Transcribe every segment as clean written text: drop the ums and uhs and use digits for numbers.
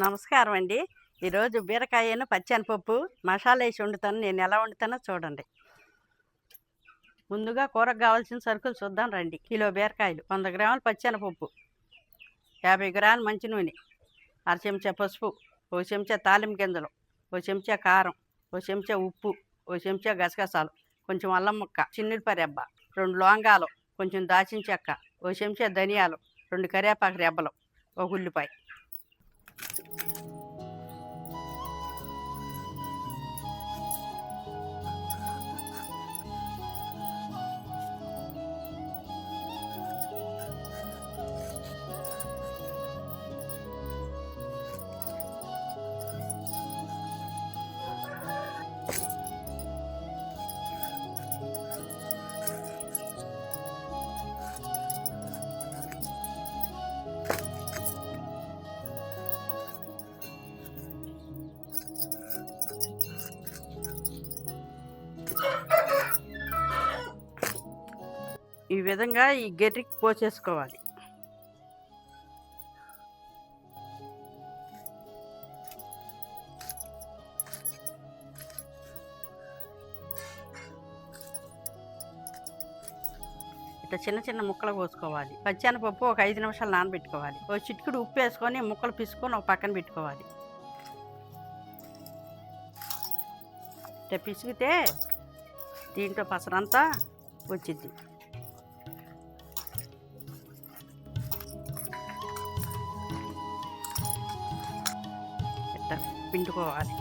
నమస్కారం అండి. ఈరోజు బీరకాయను పచ్చెనపప్పు మసాలా వేసి వండుతాను. నేను ఎలా వండుతానో చూడండి. ముందుగా కూరకు కావాల్సిన సరుకులు చూద్దాం రండి. కిలో బీరకాయలు, 100 గ్రాములు పచ్చెనపప్పు, 50 గ్రాముల మంచి నూనె, అర చెంచా పసుపు, 1 చెంచా తాలింపు గింజలు, 1 చెంచా కారం, 1 చెంచా ఉప్పు, 1 చెంచా గసగసాలు, కొంచెం అల్లం ముక్క, చిన్నులపాయ రెబ్బ, 2 లవంగాలు, కొంచెం దాచిన చెక్క, 1 చెంచా ధనియాలు, 2 కరివేపాకు రెబ్బలు, 1 ఉల్లిపాయ. ఈ విధంగా ఈ గెర్రికి పోసేసుకోవాలి. ఇట్లా చిన్న చిన్న ముక్కలు కోసుకోవాలి. పచ్చెనపప్పు ఒక 5 నిమిషాలు నానబెట్టుకోవాలి. ఒక చిటికెడు ఉప్పు వేసుకొని ముక్కలు పిసుకొని ఒక పక్కన పెట్టుకోవాలి. ఇట్లా పిసిగితే దీంట్లో పసరంతా వచ్చింది. ఇట్లా పిండుకోవాలి.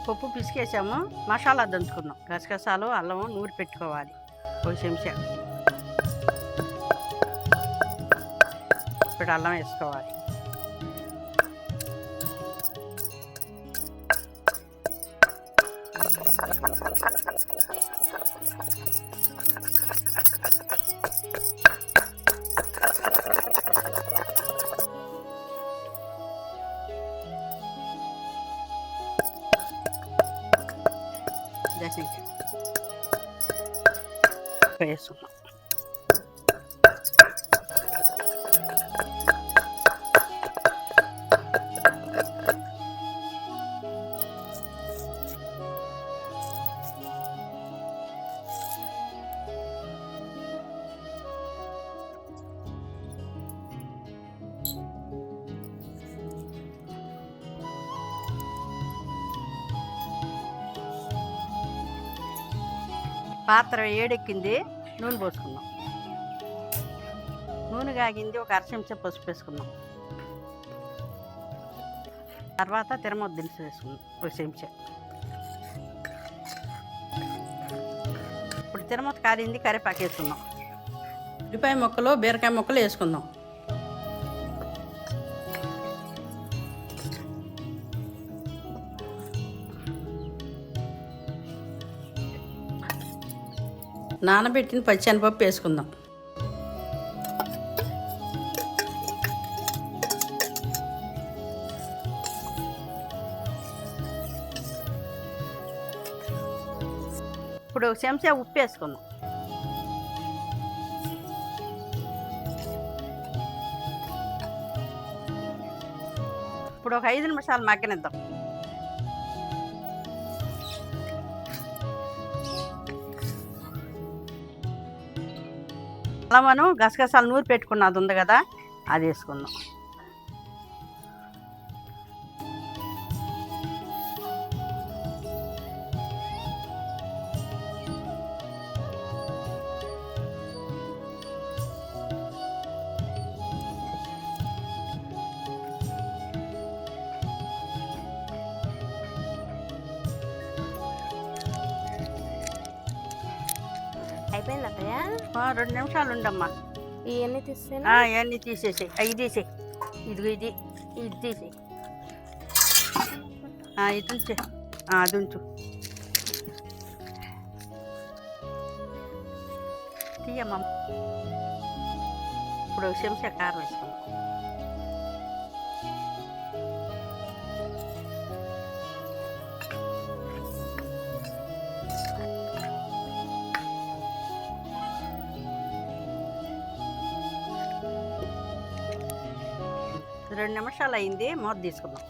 పప్పు పిసికేసాము, మసాలా దంచుకున్నాం. గసగసాలు, అల్లము నూరి పెట్టుకోవాలి. 1 చెంచా. ఇప్పుడు అల్లం వేసుకోవాలి. వేసుకున్నాం. పాత్ర వేడెక్కింది, నూనె పోసుకున్నాం. నూనె కాగింది, ఒక అర చెంచా పసుపు వేసుకున్నాం. తర్వాత తిరమొద్దు దినుసు వేసుకున్నాం, 1 చెంచా. ఇప్పుడు తిరమొత్త కారింది, కరివేపాకు వేసుకున్నాం. ఉల్లిపాయ ముక్కలు, బీరకాయ ముక్కలు వేసుకుందాం. నానబెట్టిన పచ్చెనపప్పు వేసుకుందాం. ఇప్పుడు 1 చెంచా ఉప్పు వేసుకుందాం. ఇప్పుడు ఒక 5 నిమిషాలు మగ్గనిద్దాం. అల్లమను గసగసాలు నూరి పెట్టుకున్నది ఉంది కదా, అది వేసుకుందాం. అయిపోయింది అత్తయ్య. 2 నిమిషాలు ఉండమ్మా. ఇవన్నీ తీసేనా? ఇవన్నీ తీసేసి, అవి తీసేయి. ఇదిగో ఇది ఇది తీసేయి. ఇది ఉంచే, అది ఉంచు. తీయమ్మా. ఇప్పుడు 1 చెంచా కారం వేసుకుందాం. 2 నిమిషాలు అయింది, మూత తీసుకుందాం.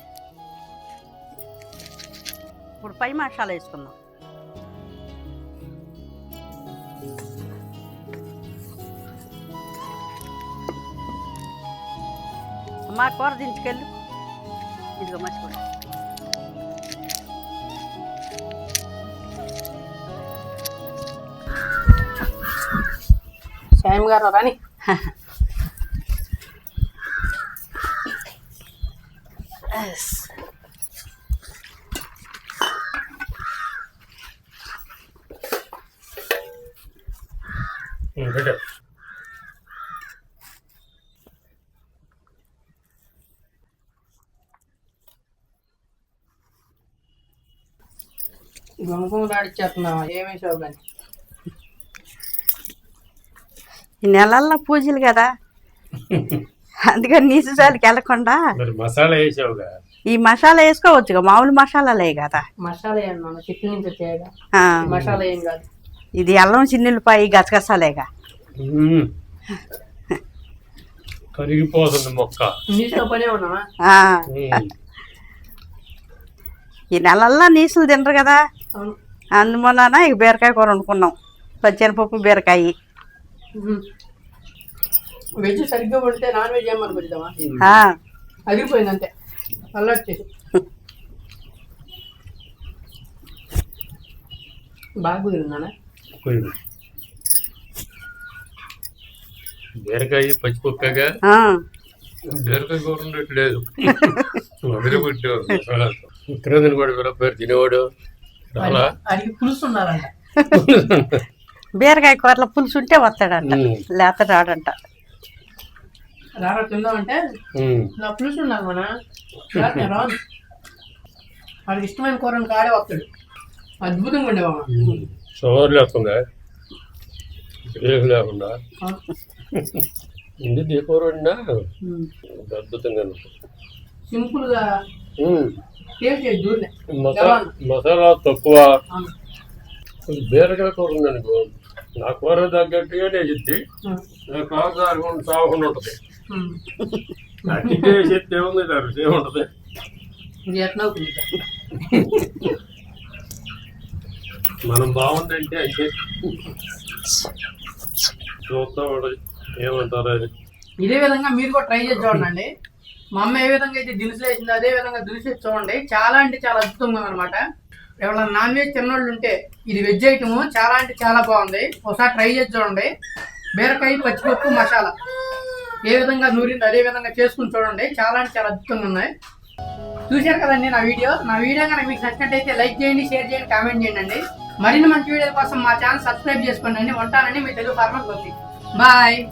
ఇప్పుడు పై మసాలా వేసుకుందాం. మా కూర దించుకెళ్ళు. ఇదిగో మర్చిపోయి శ్యామ్ గారు రాని గుణపం ఆడిచ్చేస్తున్నావా? ఏమేసావు కానీ ఈ నెలల్లో పూజలు కదా, అందుకని నీసుజాలికి వెళ్ళకుండా మసాలా వేసావుగా. ఈ మసాలా వేసుకోవచ్చుగా, మామూలు మసాలాలే కదా. మసాలా వేయండి మన చెట్ల నుంచి వచ్చాయిగా, ఆ, మసాలా ఏం కాదు. ఇది అల్లం చిన్నులపాయి గసగసాలేగా. కరిగిపోతుంది మొక్క. నీటిలో పనే ఉన్నావా? ఆ, ఈ నెలల్లో నీసులు తినరు కదా, అవును. అందువలన ఇక బీరకాయ కూర వండుకున్నాం. పచ్చెనపప్పు బీరకాయ. వెజ్ సరిగ్గా పడితే నాన్ వెజ్ ఏమని పెడతావా? ఆ, అదిరిపోయింది అంతే, అల్లొచ్చేసి బాగా కుదిరిందా? బీరకాయ పచ్చిపక్కగా ఆ, బీరకాయ కూర ఉండట్లేదు. వదిలి పెట్టావు మసాలాతో. ఇక్కడ కూడా వీరపేరు తినేవాడు చాలా. అడిగి పులుసు ఉండాలంట. బీరకాయ కూరలో పులుసు ఉంటే వస్తాడంట, లేత రాడంట. రారా తిందామంటే నా పులుసు ఉండాలి మన రాను. వాడికి ఇష్టమైన కూరని కాడే వస్తాడు. అద్భుతంగా ఉండేవా? షుగర్ లేకుండా ఏమి లేకుండా ఇది ఏ కూర వండినా అద్భుతంగా ఉంటుంది. సింపుల్ గా టేస్ట్ చేసి దూరలే. మసాలా తక్కువ. బీరకాయ కూర ఉందనుకో, నా కూర తగ్గట్టుగా వేసిద్ది, కూర సాగుకుండా సాగకుండా ఉంటుంది. అట్టి వేసేది ఏముంది, రుచి ఏముంటుంది. ఇది ఎట్లా అవుతుంది? మనం బాగుందంటే అయితే చూస్తా ఉండదు ఏమంటారు అది. ఇదే విధంగా మీరు కూడా ట్రై చేసి చూడండి. మా అమ్మ ఏ విధంగా అయితే దినుసులు వేసిందో అదే విధంగా దినుసు వేసి చూడండి. చాలా అంటే చాలా అద్భుతంగా ఉందన్నమాట. ఎవరైనా నాన్ వెజ్ తిన్నోళ్ళు ఉంటే ఇది వెజ్ ఐటమ్ చాలా అంటే చాలా బాగుంది. ఒకసారి ట్రై చేసి చూడండి. బీరకాయ పచ్చిపప్పు మసాలా ఏ విధంగా నూరిందో అదే విధంగా చేసుకుని చూడండి. చాలా అంటే చాలా అద్భుతంగా ఉన్నాయి. చూశారు కదండి నా వీడియో కనుక మీకు నచ్చినట్టయితే లైక్ చేయండి, షేర్ చేయండి, కామెంట్ చేయండి. మరిన్ని మంచి వీడియోల కోసం మా ఛానల్ సబ్స్క్రైబ్ చేసుకోండి. ఉంటానండి మీ తెలుగు ఫార్మర్ గోపి. బాయ్.